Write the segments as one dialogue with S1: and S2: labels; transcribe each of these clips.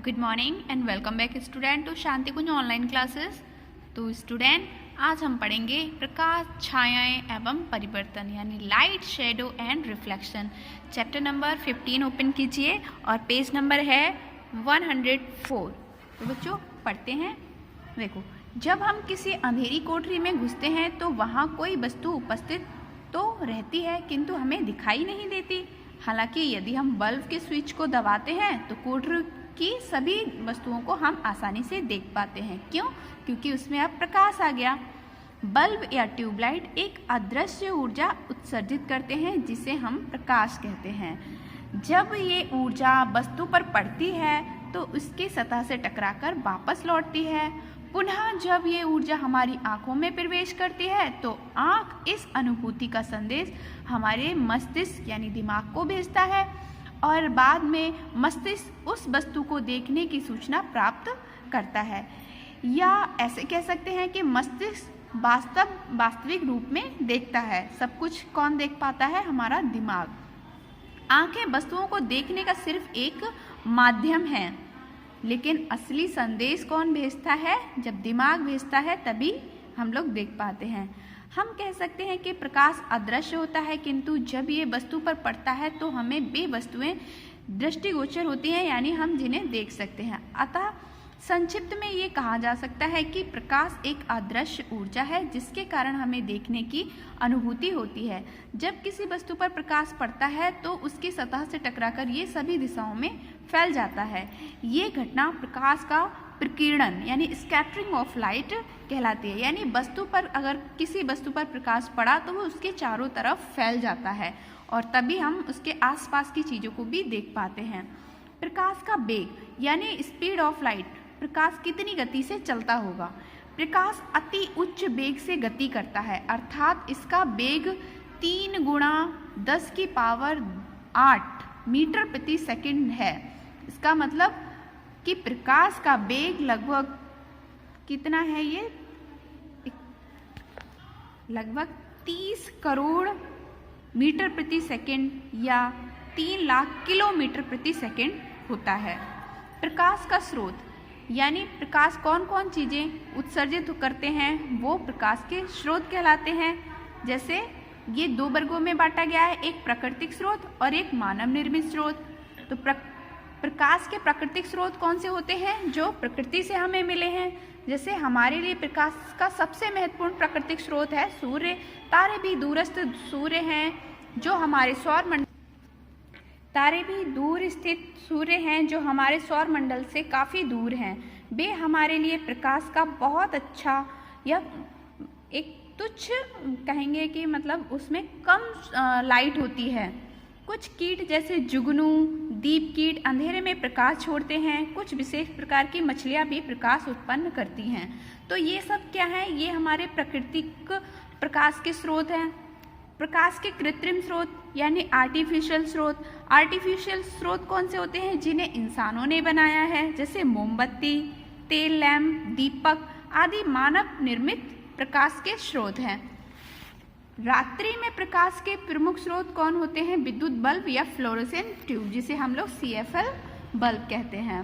S1: Good morning and welcome back student to Shanti Kunj online classes. तो student आज हम पढ़ेंगे प्रकाश, छायाएं एवं परिवर्तन यानी light, shadow and reflection. Chapter number 15 open कीजिए और पेज नंबर है 104। तो बच्चों पढ़ते हैं। देखो, जब हम किसी अंधेरी कोठरी में घुसते हैं तो वहाँ कोई वस्तु उपस्थित तो रहती है किंतु हमें दिखाई नहीं देती। हालांकि यदि हम बल्ब के स्विच को दबाते हैं तो कोठरी की सभी वस्तुओं को हम आसानी से देख पाते हैं। क्यों? क्योंकि उसमें अब प्रकाश आ गया। बल्ब या ट्यूबलाइट एक अदृश्य ऊर्जा उत्सर्जित करते हैं जिसे हम प्रकाश कहते हैं। जब ये ऊर्जा वस्तु पर पड़ती है तो उसके सतह से टकराकर वापस लौटती है। पुनः जब ये ऊर्जा हमारी आंखों में प्रवेश करती है तो आंख इस अनुभूति का संदेश हमारे मस्तिष्क यानी दिमाग को भेजता है और बाद में मस्तिष्क उस वस्तु को देखने की सूचना प्राप्त करता है। या ऐसे कह सकते हैं कि मस्तिष्क वास्तविक रूप में देखता है। सब कुछ कौन देख पाता है? हमारा दिमाग। आंखें वस्तुओं को देखने का सिर्फ एक माध्यम है, लेकिन असली संदेश कौन भेजता है? जब दिमाग भेजता है तभी हम लोग देख पाते हैं। हम कह सकते हैं कि प्रकाश अदृश्य होता है, किंतु जब ये वस्तु पर पड़ता है तो हमें वे वस्तुएं दृष्टिगोचर होती हैं, यानी हम जिन्हें देख सकते हैं। अतः संक्षिप्त में ये कहा जा सकता है कि प्रकाश एक अदृश्य ऊर्जा है जिसके कारण हमें देखने की अनुभूति होती है। जब किसी वस्तु पर प्रकाश पड़ता है तो उसकी सतह से टकराकर ये सभी दिशाओं में फैल जाता है। ये घटना प्रकाश का प्रकीर्णन यानी स्कैटरिंग ऑफ लाइट कहलाती है। यानी वस्तु पर अगर किसी वस्तु पर प्रकाश पड़ा तो वो उसके चारों तरफ फैल जाता है और तभी हम उसके आसपास की चीज़ों को भी देख पाते हैं। प्रकाश का वेग यानी स्पीड ऑफ लाइट, प्रकाश कितनी गति से चलता होगा? प्रकाश अति उच्च वेग से गति करता है, अर्थात इसका वेग 3 गुणा 10 की पावर 8 मीटर प्रति सेकंड है। इसका मतलब कि प्रकाश का वेग लगभग कितना है? ये लगभग 30 करोड़ मीटर प्रति सेकंड या 3 लाख किलोमीटर प्रति सेकंड होता है। प्रकाश का स्रोत यानी प्रकाश कौन कौन चीज़ें उत्सर्जित करते हैं वो प्रकाश के स्रोत कहलाते हैं। जैसे ये 2 वर्गों में बांटा गया है, एक प्राकृतिक स्रोत और एक मानव निर्मित स्रोत। तो प्रकाश के प्राकृतिक स्रोत कौन से होते हैं? जो प्रकृति से हमें मिले हैं। जैसे हमारे लिए प्रकाश का सबसे महत्वपूर्ण प्राकृतिक स्रोत है सूर्य। तारे भी दूरस्थ सूर्य हैं जो हमारे दूर स्थित सूर्य हैं जो हमारे सौर मंडल से काफ़ी दूर हैं। वे हमारे लिए प्रकाश का बहुत अच्छा या एक तुच्छ कहेंगे कि मतलब उसमें कम लाइट होती है। कुछ कीट जैसे जुगनू, दीप कीट अंधेरे में प्रकाश छोड़ते हैं। कुछ विशेष प्रकार की मछलियाँ भी प्रकाश उत्पन्न करती हैं। तो ये सब क्या है? ये हमारे प्राकृतिक प्रकाश के स्रोत हैं। प्रकाश के कृत्रिम स्रोत यानी आर्टिफिशियल स्रोत। आर्टिफिशियल स्रोत कौन से होते हैं? जिन्हें इंसानों ने बनाया है, जैसे मोमबत्ती, तेल लैंप, दीपक आदि मानव निर्मित प्रकाश के स्रोत हैं। रात्रि में प्रकाश के प्रमुख स्रोत कौन होते हैं? विद्युत बल्ब या फ्लोरोसेंट ट्यूब, जिसे हम लोग CFL बल्ब कहते हैं।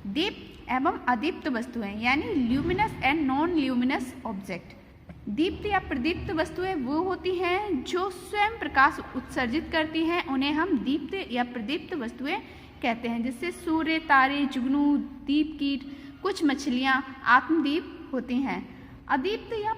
S1: दीप्त एवं अदीप्त वस्तुएं यानी luminous and non luminous object. दीप्त या प्रदीप्त वस्तुएं वो होती हैं जो स्वयं प्रकाश उत्सर्जित करती हैं, उन्हें हम दीप्त या प्रदीप्त वस्तुएं कहते हैं। जैसे सूर्य, तारे, जुगनू, दीप कीट, कुछ मछलियां आत्मदीप होती हैं। अदीप्त या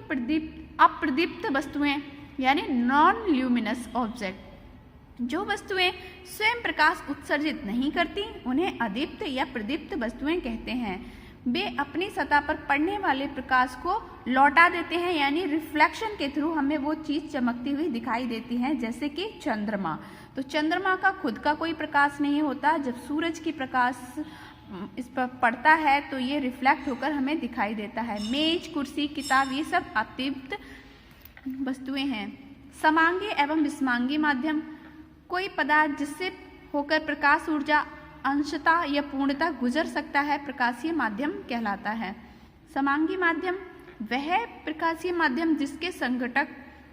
S1: अप्रदीप्त वस्तुएं यानी नॉन ल्यूमिनस ऑब्जेक्ट, जो वस्तुएं स्वयं प्रकाश उत्सर्जित नहीं करती उन्हें अदीप्त या प्रदीप्त वस्तुएं कहते हैं। वे अपनी सतह पर पड़ने वाले प्रकाश को लौटा देते हैं, यानी रिफ्लेक्शन के थ्रू हमें वो चीज़ चमकती हुई दिखाई देती है, जैसे कि चंद्रमा। तो चंद्रमा का खुद का कोई प्रकाश नहीं होता। जब सूरज की प्रकाश इस पर पड़ता है तो ये रिफ्लेक्ट होकर हमें दिखाई देता है। मेज, कुर्सी, किताब ये सब अदीप्त वस्तुएं हैं। समांगी एवं विषमांगी माध्यम, कोई पदार्थ जिससे होकर प्रकाश ऊर्जा अंशतः या पूर्णतः गुजर सकता है, प्रकाशीय माध्यम कहलाता है। समांगी माध्यम वह प्रकाशीय माध्यम जिसके संघटक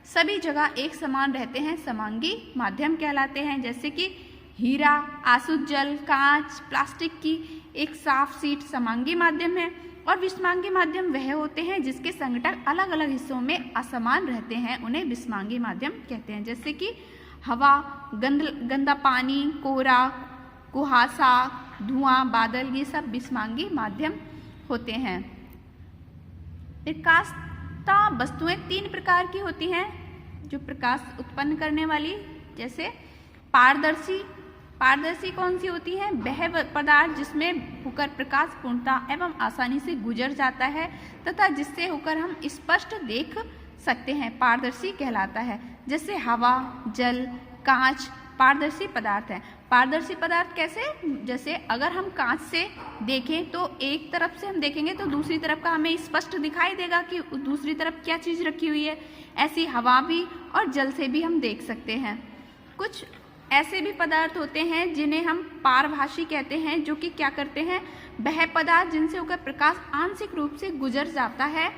S1: सभी जगह एक समान रहते हैं, समांगी माध्यम कहलाते हैं। जैसे कि हीरा, आसुत जल, कांच, प्लास्टिक की एक साफ शीट समांगी माध्यम है और विषमांगी माध्यम वह होते हैं जिसके संघटक अलग अलग हिस्सों में असमान रहते हैं, उन्हें विषमांगी माध्यम कहते हैं। जैसे कि हवा, गंदा पानी, कोहरा, कुहासा, धुआं, बादल, ये सब विषमांगी माध्यम होते हैं। प्रकाशता वस्तुएं 3 प्रकार की होती हैं जो प्रकाश उत्पन्न करने वाली। जैसे पारदर्शी कौन सी होती है? वह पदार्थ जिसमें होकर प्रकाश पूर्णतः एवं आसानी से गुजर जाता है तथा जिससे होकर हम स्पष्ट देख सकते हैं, पारदर्शी कहलाता है। जैसे हवा, जल, कांच पारदर्शी पदार्थ है। पारदर्शी पदार्थ कैसे? जैसे अगर हम कांच से देखें तो एक तरफ से हम देखेंगे तो दूसरी तरफ का हमें स्पष्ट दिखाई देगा कि दूसरी तरफ क्या चीज़ रखी हुई है। ऐसी हवा भी और जल से भी हम देख सकते हैं। कुछ ऐसे भी पदार्थ होते हैं जिन्हें हम पारभासी कहते हैं, जो कि क्या करते हैं? वह पदार्थ जिनसे होकर प्रकाश आंशिक रूप से गुजर जाता है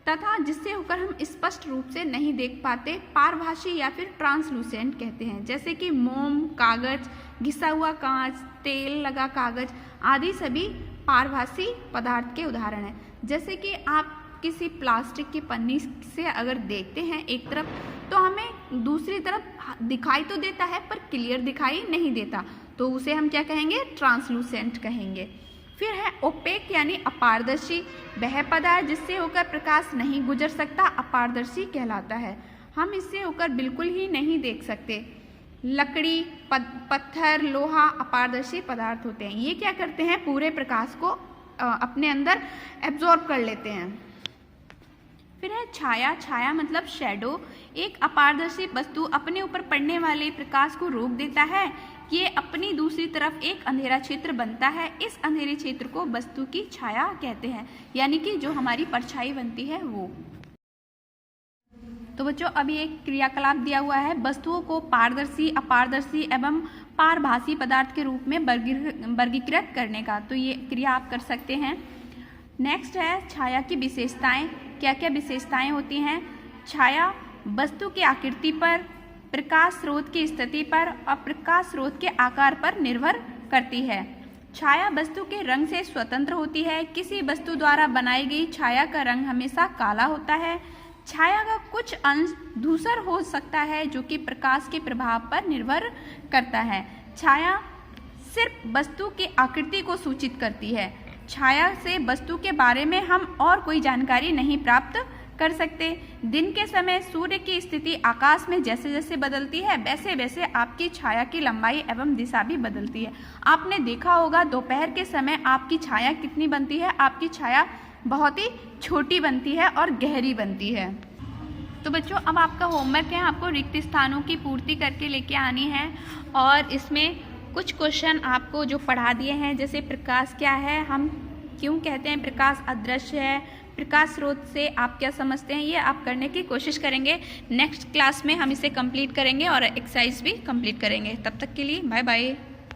S1: तथा जिससे होकर हम स्पष्ट रूप से नहीं देख पाते, पारभासी या फिर ट्रांसलूसेंट कहते हैं। जैसे कि मोम, कागज, घिसा हुआ कांच, तेल लगा कागज आदि सभी पारभासी पदार्थ के उदाहरण हैं। जैसे कि आप किसी प्लास्टिक की पन्नी से अगर देखते हैं एक तरफ तो हमें दूसरी तरफ दिखाई तो देता है पर क्लियर दिखाई नहीं देता, तो उसे हम क्या कहेंगे? ट्रांसलूसेंट कहेंगे। फिर है ओपेक यानी अपारदर्शी, वह पदार्थ जिससे होकर प्रकाश नहीं गुजर सकता, अपारदर्शी कहलाता है। हम इससे होकर बिल्कुल ही नहीं देख सकते। लकड़ी, पत्थर, लोहा अपारदर्शी पदार्थ होते हैं। ये क्या करते हैं? पूरे प्रकाश को अपने अंदर एब्जॉर्ब कर लेते हैं। फिर है छाया मतलब शैडो। एक अपारदर्शी वस्तु अपने ऊपर पड़ने वाले प्रकाश को रोक देता है। ये अपनी दूसरी तरफ एक अंधेरा क्षेत्र बनता है। इस अंधेरे क्षेत्र को वस्तु की छाया कहते हैं, यानी कि जो हमारी परछाई बनती है वो। तो बच्चों अभी एक क्रियाकलाप दिया हुआ है, वस्तुओं को पारदर्शी, अपारदर्शी एवं पारभासी पदार्थ के रूप में वर्गीकृत करने का। तो ये क्रिया आप कर सकते हैं। नेक्स्ट है छाया की विशेषताएं। क्या क्या विशेषताएं होती हैं? छाया वस्तु की आकृति पर, प्रकाश स्रोत की स्थिति पर और प्रकाश स्रोत के आकार पर निर्भर करती है। छाया वस्तु के रंग से स्वतंत्र होती है। किसी वस्तु द्वारा बनाई गई छाया का रंग हमेशा काला होता है। छाया का कुछ अंश धूसर हो सकता है जो कि प्रकाश के प्रभाव पर निर्भर करता है। छाया सिर्फ वस्तु की आकृति को सूचित करती है। छाया से वस्तु के बारे में हम और कोई जानकारी नहीं प्राप्त कर सकते। दिन के समय सूर्य की स्थिति आकाश में जैसे जैसे बदलती है वैसे वैसे आपकी छाया की लंबाई एवं दिशा भी बदलती है। आपने देखा होगा दोपहर के समय आपकी छाया कितनी बनती है? आपकी छाया बहुत ही छोटी बनती है और गहरी बनती है। तो बच्चों अब आपका होमवर्क है, आपको रिक्त स्थानों की पूर्ति करके लेके आनी है और इसमें कुछ क्वेश्चन आपको जो पढ़ा दिए हैं, जैसे प्रकाश क्या है, हम क्यों कहते हैं प्रकाश अदृश्य है, प्रकाश स्रोत से आप क्या समझते हैं, ये आप करने की कोशिश करेंगे। नेक्स्ट क्लास में हम इसे कंप्लीट करेंगे और एक्सरसाइज भी कंप्लीट करेंगे। तब तक के लिए बाय बाय।